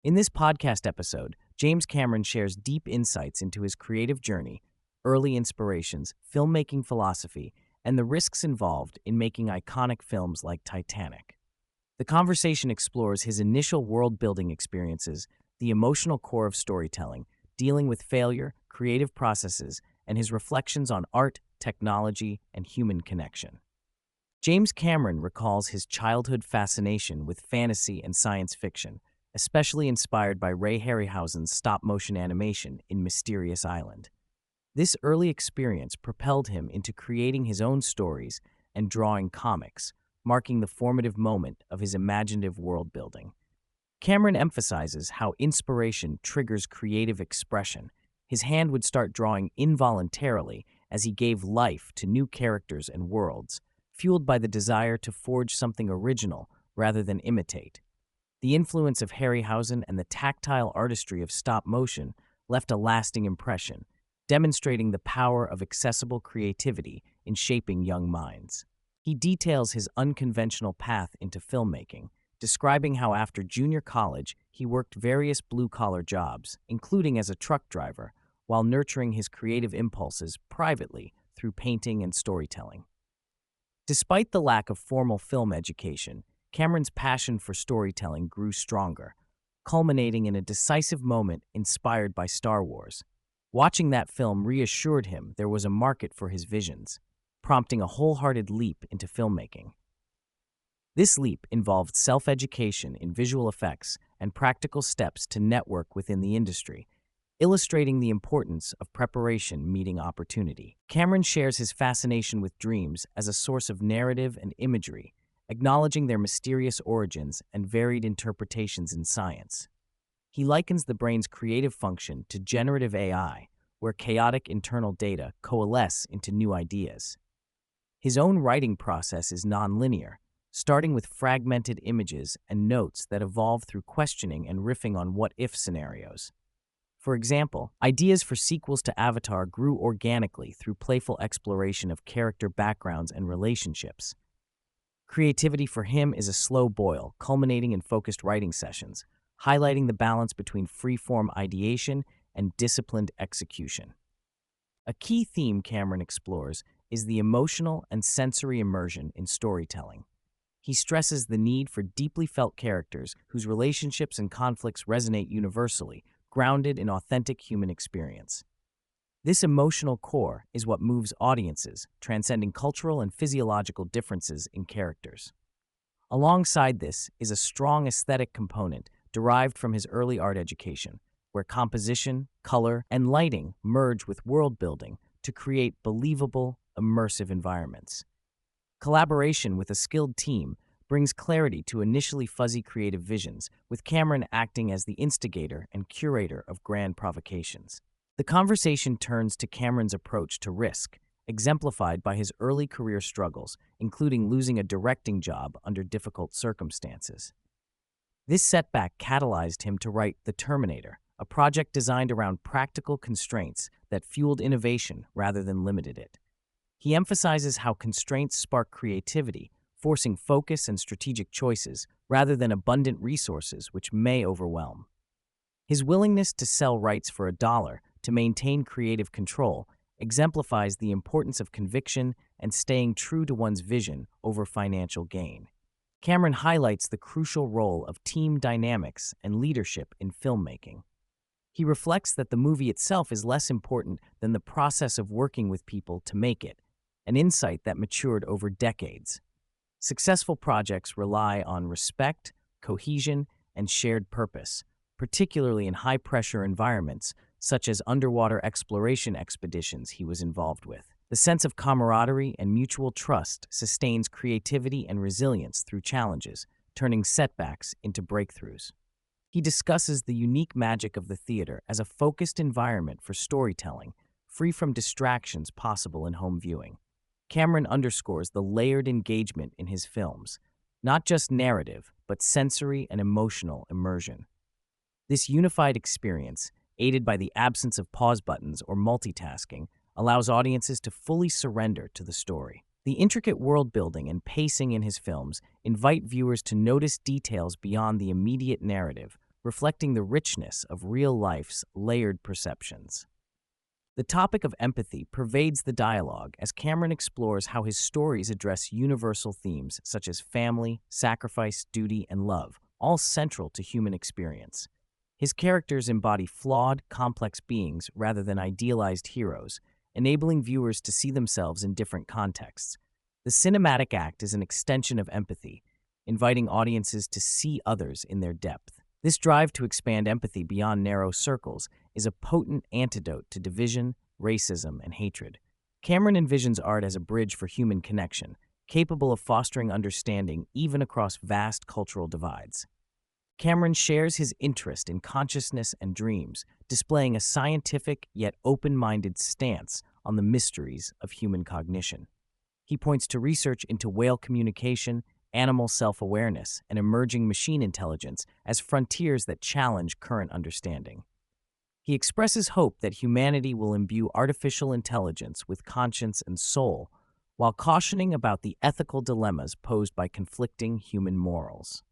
In this podcast episode, James Cameron shares deep insights into his creative journey, early inspirations, filmmaking philosophy, and the risks involved in making iconic films like Titanic. The conversation explores his initial world-building experiences, the emotional core of storytelling, dealing with failure, creative processes, and his reflections on art, technology, and human connection. James Cameron recalls his childhood fascination with fantasy and science fiction, especially inspired by Ray Harryhausen's stop-motion animation in Mysterious Island. This early experience propelled him into creating his own stories and drawing comics, marking the formative moment of his imaginative world-building. Cameron emphasizes how inspiration triggers creative expression. His hand would start drawing involuntarily as he gave life to new characters and worlds, fueled by the desire to forge something original rather than imitate. The influence of Harryhausen and the tactile artistry of stop motion left a lasting impression, demonstrating the power of accessible creativity in shaping young minds. He details his unconventional path into filmmaking, describing how after junior college he worked various blue-collar jobs, including as a truck driver, while nurturing his creative impulses privately through painting and storytelling. Despite the lack of formal film education, Cameron's passion for storytelling grew stronger, culminating in a decisive moment inspired by Star Wars. Watching that film reassured him there was a market for his visions, prompting a wholehearted leap into filmmaking. This leap involved self-education in visual effects and practical steps to network within the industry, illustrating the importance of preparation meeting opportunity. Cameron shares his fascination with dreams as a source of narrative and imagery, acknowledging their mysterious origins and varied interpretations in science. He likens the brain's creative function to generative AI, where chaotic internal data coalesce into new ideas. His own writing process is nonlinear, starting with fragmented images and notes that evolve through questioning and riffing on what-if scenarios. For example, ideas for sequels to Avatar grew organically through playful exploration of character backgrounds and relationships. Creativity for him is a slow boil, culminating in focused writing sessions, highlighting the balance between free-form ideation and disciplined execution. A key theme Cameron explores is the emotional and sensory immersion in storytelling. He stresses the need for deeply felt characters whose relationships and conflicts resonate universally, grounded in authentic human experience. This emotional core is what moves audiences, transcending cultural and physiological differences in characters. Alongside this is a strong aesthetic component derived from his early art education, where composition, color, and lighting merge with world building to create believable, immersive environments. Collaboration with a skilled team brings clarity to initially fuzzy creative visions, with Cameron acting as the instigator and curator of grand provocations. The conversation turns to Cameron's approach to risk, exemplified by his early career struggles, including losing a directing job under difficult circumstances. This setback catalyzed him to write The Terminator, a project designed around practical constraints that fueled innovation rather than limited it. He emphasizes how constraints spark creativity, forcing focus and strategic choices rather than abundant resources which may overwhelm. His willingness to sell rights for $1 to maintain creative control exemplifies the importance of conviction and staying true to one's vision over financial gain. Cameron highlights the crucial role of team dynamics and leadership in filmmaking. He reflects that the movie itself is less important than the process of working with people to make it, an insight that matured over decades. Successful projects rely on respect, cohesion, and shared purpose, particularly in high-pressure environments such as underwater exploration expeditions he was involved with. The sense of camaraderie and mutual trust sustains creativity and resilience through challenges, turning setbacks into breakthroughs. He discusses the unique magic of the theater as a focused environment for storytelling, free from distractions possible in home viewing. Cameron underscores the layered engagement in his films, not just narrative, but sensory and emotional immersion. This unified experience, aided by the absence of pause buttons or multitasking, allows audiences to fully surrender to the story. The intricate world building and pacing in his films invite viewers to notice details beyond the immediate narrative, reflecting the richness of real life's layered perceptions. The topic of empathy pervades the dialogue as Cameron explores how his stories address universal themes such as family, sacrifice, duty, and love, all central to human experience. His characters embody flawed, complex beings rather than idealized heroes, enabling viewers to see themselves in different contexts. The cinematic act is an extension of empathy, inviting audiences to see others in their depth. This drive to expand empathy beyond narrow circles is a potent antidote to division, racism, and hatred. Cameron envisions art as a bridge for human connection, capable of fostering understanding even across vast cultural divides. Cameron shares his interest in consciousness and dreams, displaying a scientific yet open-minded stance on the mysteries of human cognition. He points to research into whale communication, animal self-awareness, and emerging machine intelligence as frontiers that challenge current understanding. He expresses hope that humanity will imbue artificial intelligence with conscience and soul, while cautioning about the ethical dilemmas posed by conflicting human morals.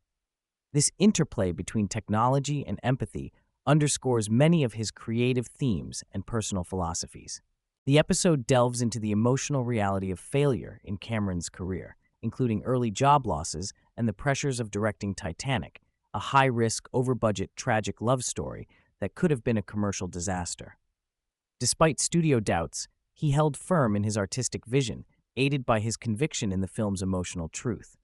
This interplay between technology and empathy underscores many of his creative themes and personal philosophies. The episode delves into the emotional reality of failure in Cameron's career, including early job losses and the pressures of directing Titanic, a high-risk, over-budget, tragic love story that could have been a commercial disaster. Despite studio doubts, he held firm in his artistic vision, aided by his conviction in the film's emotional truth.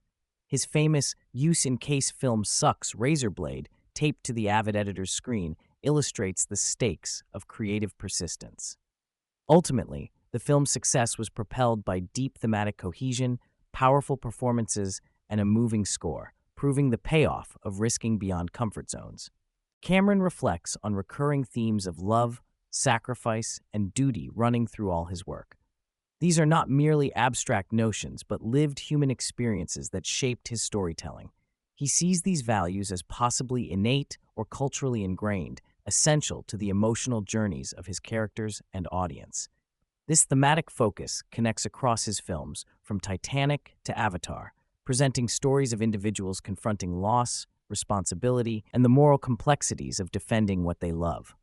His famous use-in-case film sucks razor blade, taped to the avid editor's screen, illustrates the stakes of creative persistence. Ultimately, the film's success was propelled by deep thematic cohesion, powerful performances, and a moving score, proving the payoff of risking beyond comfort zones. Cameron reflects on recurring themes of love, sacrifice, and duty running through all his work. These are not merely abstract notions, but lived human experiences that shaped his storytelling. He sees these values as possibly innate or culturally ingrained, essential to the emotional journeys of his characters and audience. This thematic focus connects across his films, from Titanic to Avatar, presenting stories of individuals confronting loss, responsibility, and the moral complexities of defending what they love.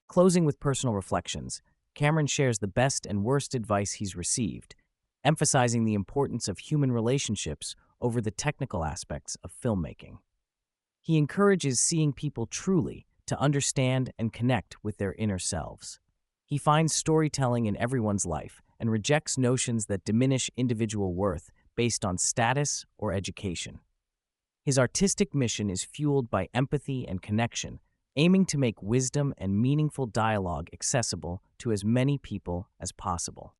Closing with personal reflections, Cameron shares the best and worst advice he's received, emphasizing the importance of human relationships over the technical aspects of filmmaking. He encourages seeing people truly to understand and connect with their inner selves. He finds storytelling in everyone's life and rejects notions that diminish individual worth based on status or education. His artistic mission is fueled by empathy and connection, aiming to make wisdom and meaningful dialogue accessible to as many people as possible.